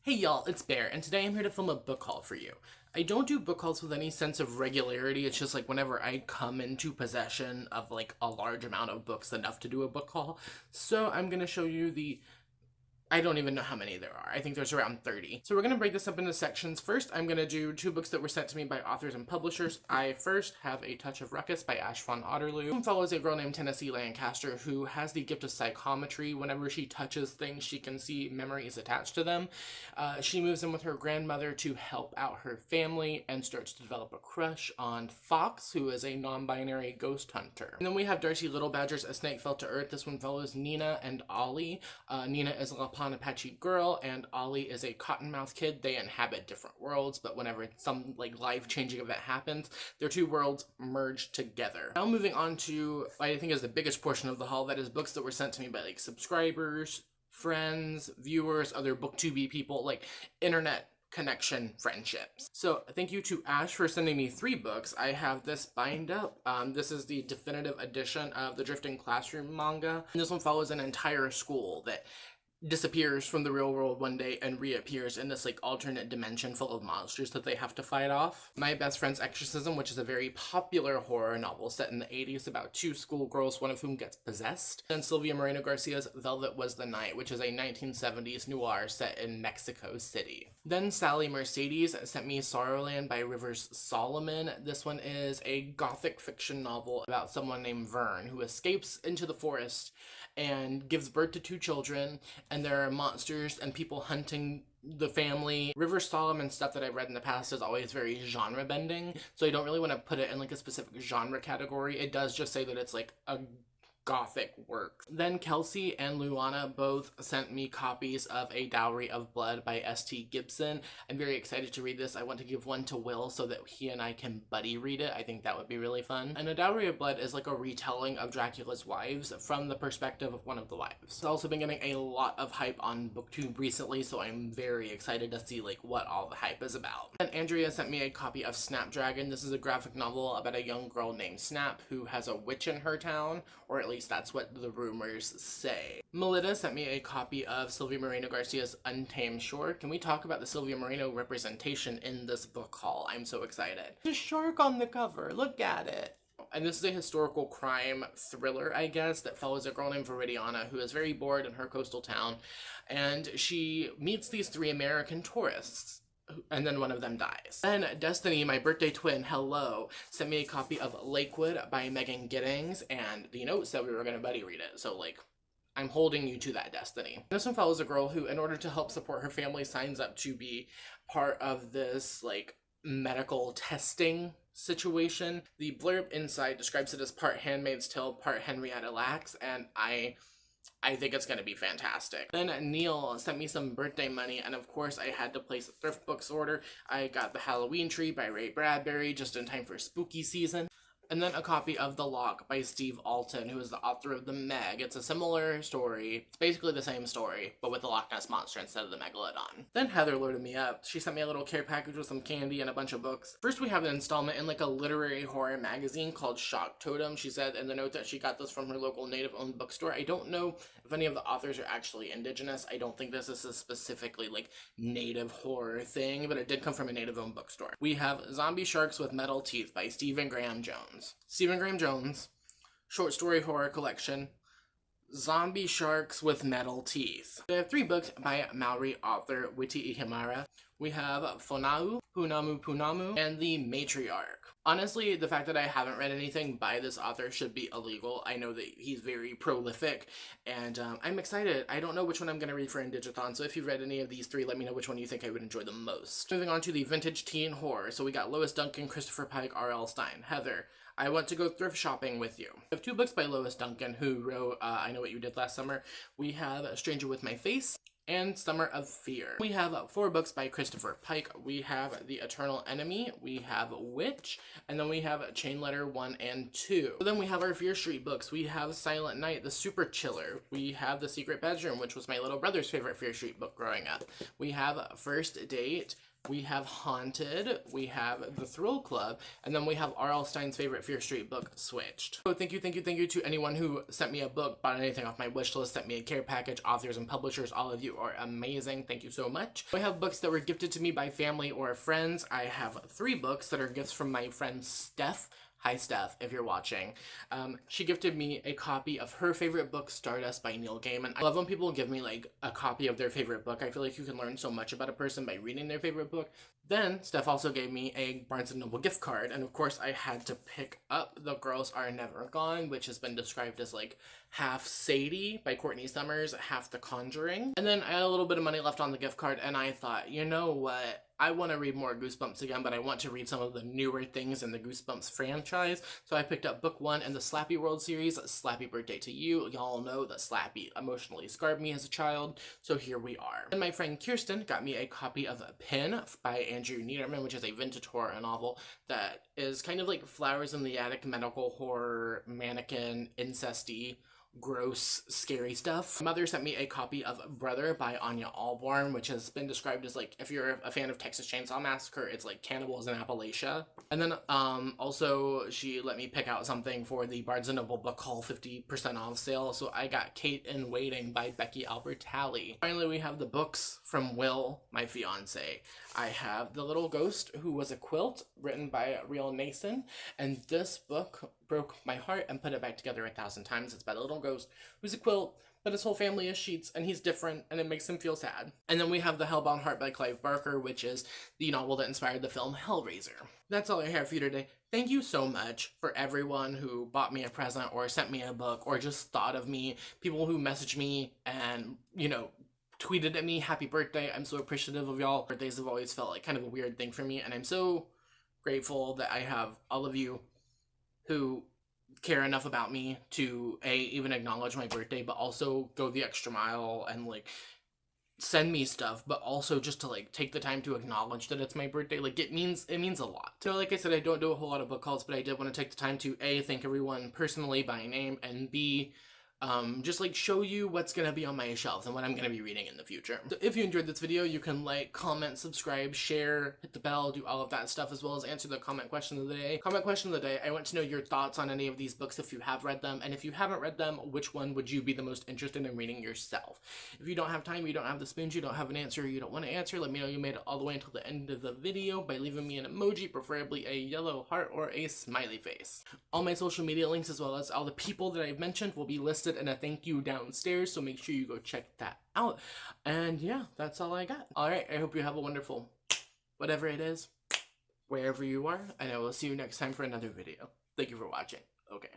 Hey y'all, it's Bear, and today I'm here to film a book haul for you. I don't do book hauls with any sense of regularity. It's just like whenever I come into possession of like a large amount of books enough to do a book haul. So I'm going to show you I don't even know how many there are. I think there's around 30. So we're going to break this up into sections. First, I'm going to do 2 books that were sent to me by authors and publishers. I first have A Touch of Ruckus by Ash von Otterloo. It follows a girl named Tennessee Lancaster who has the gift of psychometry. Whenever she touches things, she can see memories attached to them. She moves in with her grandmother to help out her family and starts to develop a crush on Fox, who is a non-binary ghost hunter. And then we have Darcy Little Badger's A Snake Fell to Earth. This one follows Nina and Ollie. Nina is a Apache girl and Ollie is a cottonmouth kid. They inhabit different worlds, but whenever some like life-changing event happens, their 2 worlds merge together. Now moving on to what I think is the biggest portion of the haul, that is books that were sent to me by like subscribers, friends, viewers, other booktube people, like internet connection friendships. So thank you to Ash for sending me 3 books. I have this bind up. This is the definitive edition of the Drifting Classroom manga. And this one follows an entire school that disappears from the real world one day and reappears in this like alternate dimension full of monsters that they have to fight off. My Best Friend's Exorcism, which is a very popular horror novel set in the 80s about 2 schoolgirls, one of whom gets possessed. And Sylvia Moreno-Garcia's Velvet Was the Night, which is a 1970s noir set in Mexico City. Then Sally Mercedes sent me Sorrowland by Rivers Solomon. This one is a gothic fiction novel about someone named Vern who escapes into the forest and gives birth to 2 children, and there are monsters and people hunting the family. Rivers Solomon stuff that I've read in the past is always very genre bending, so I don't really want to put it in like a specific genre category. It does just say that it's like a gothic work. Then Kelsey and Luana both sent me copies of A Dowry of Blood by S.T. Gibson. I'm very excited to read this. I want to give one to Will so that he and I can buddy read it. I think that would be really fun. And A Dowry of Blood is like a retelling of Dracula's wives from the perspective of one of the wives. It's also been getting a lot of hype on BookTube recently, so I'm very excited to see like what all the hype is about. And Andrea sent me a copy of Snapdragon. This is a graphic novel about a young girl named Snap who has a witch in her town, or at least that's what the rumors say. Melitta sent me a copy of Sylvia Moreno-Garcia's Untamed Shore. Can we talk about the Sylvia Moreno representation in this book haul? I'm so excited. There's a shark on the cover. Look at it. And this is a historical crime thriller, I guess, that follows a girl named Viridiana who is very bored in her coastal town, and she meets these 3 American tourists. And then one of them dies. Then Destany, my birthday twin, hello, sent me a copy of Lakewood by Megan Giddings, and the note said we were going to buddy read it, so like, I'm holding you to that, Destiny. This one follows a girl who, in order to help support her family, signs up to be part of this like medical testing situation. The blurb inside describes it as part Handmaid's Tale, part Henrietta Lacks, and I think it's going to be fantastic. Then Neil sent me some birthday money, and of course I had to place a thrift books order. I got The Halloween Tree by Ray Bradbury just in time for spooky season. And then a copy of The Lock by Steve Alton, who is the author of The Meg. It's a similar story. It's basically the same story, but with the Loch Ness Monster instead of the Megalodon. Then Heather loaded me up. She sent me a little care package with some candy and a bunch of books. First, we have an installment in like a literary horror magazine called Shock Totem. She said in the note that she got this from her local native-owned bookstore. I don't know if any of the authors are actually indigenous. I don't think this is a specifically like native horror thing, but it did come from a native-owned bookstore. We have Zombie Sharks with Metal Teeth by Stephen Graham Jones. Stephen Graham Jones, short story horror collection, Zombie Sharks with Metal Teeth. We have 3 books by Mallory author Witi Ihimara. We have Fonau, Punamu Punamu, and The Matriarch. Honestly, the fact that I haven't read anything by this author should be illegal. I know that he's very prolific, and I'm excited. I don't know which one I'm going to read for Indigathon, so if you've read any of these 3, let me know which one you think I would enjoy the most. Moving on to the vintage teen horror. So we got Lois Duncan, Christopher Pike, R.L. Stein. Heather, I want to go thrift shopping with you. We have 2 books by Lois Duncan, who wrote I Know What You Did Last Summer. We have A Stranger with My Face and Summer of Fear. We have 4 books by Christopher Pike. We have The Eternal Enemy, we have Witch, and then we have Chain Letter 1 and 2. So then we have our Fear Street books. We have Silent Night, The Super Chiller. We have The Secret Bedroom, which was my little brother's favorite Fear Street book growing up. We have First Date, we have Haunted, we have The Thrill Club, and then we have R.L. Stein's favorite Fear Street book, Switched. So thank you to anyone who sent me a book, bought anything off my wish list, sent me a care package, authors and publishers. All of you are amazing. Thank you so much. I have books that were gifted to me by family or friends. I have 3 books that are gifts from my friend Steph. Hi Steph, if you're watching. She gifted me a copy of her favorite book, Stardust by Neil Gaiman. I love when people give me like a copy of their favorite book. I feel like you can learn so much about a person by reading their favorite book. Then Steph also gave me a Barnes & Noble gift card, and of course I had to pick up The Girls Are Never Gone, which has been described as like half Sadie by Courtney Summers, half The Conjuring. And then I had a little bit of money left on the gift card, and I thought, you know what? I want to read more Goosebumps again, but I want to read some of the newer things in the Goosebumps franchise. So I picked up book 1 in the Slappy World series, Slappy Birthday to You. Y'all know that Slappy emotionally scarred me as a child, so here we are. And my friend Kirsten got me a copy of Pin by Andrew Niederman, which is a vintage horror novel that is kind of like Flowers in the Attic, medical horror, mannequin, incesty, gross, scary stuff. My mother sent me a copy of Brother by Anya Alborn, which has been described as like, if you're a fan of Texas Chainsaw Massacre, it's like Cannibals in Appalachia. And then also she let me pick out something for the Barnes & Noble book haul 50% off sale. So I got Kate in Waiting by Becky Albertalli. Finally, we have the books from Will, my fiance. I have The Little Ghost Who Was a Quilt, written by Real Nason, and this book broke my heart and put it back together 1,000 times. It's by the little ghost who's a quilt, but his whole family is sheets, and he's different, and it makes him feel sad. And then we have The Hellbound Heart by Clive Barker, which is the novel that inspired the film Hellraiser. That's all I have for you today. Thank you so much for everyone who bought me a present or sent me a book or just thought of me, people who messaged me and, you know, tweeted at me, happy birthday. I'm so appreciative of y'all. Birthdays have always felt like kind of a weird thing for me, and I'm so grateful that I have all of you who care enough about me to even acknowledge my birthday, but also go the extra mile and like send me stuff, but also just to like take the time to acknowledge that it's my birthday. Like it means a lot. So like I said, I don't do a whole lot of book calls, but I did want to take the time to A, thank everyone personally by name, and B, just like show you what's gonna be on my shelves and what I'm gonna be reading in the future. So if you enjoyed this video, you can like, comment, subscribe, share, hit the bell, do all of that stuff, as well as answer the comment question of the day. Comment question of the day: I want to know your thoughts on any of these books if you have read them, and if you haven't read them, which one would you be the most interested in reading yourself? If you don't have time, you don't have the spoons, you don't have an answer, you don't want to answer, let me know you made it all the way until the end of the video by leaving me an emoji, preferably a yellow heart or a smiley face. All my social media links, as well as all the people that I've mentioned, will be listed in a thank you downstairs, so make sure you go check that out. And yeah, that's all I got. Alright, I hope you have a wonderful whatever it is, wherever you are, and I will see you next time for another video. Thank you for watching. Okay.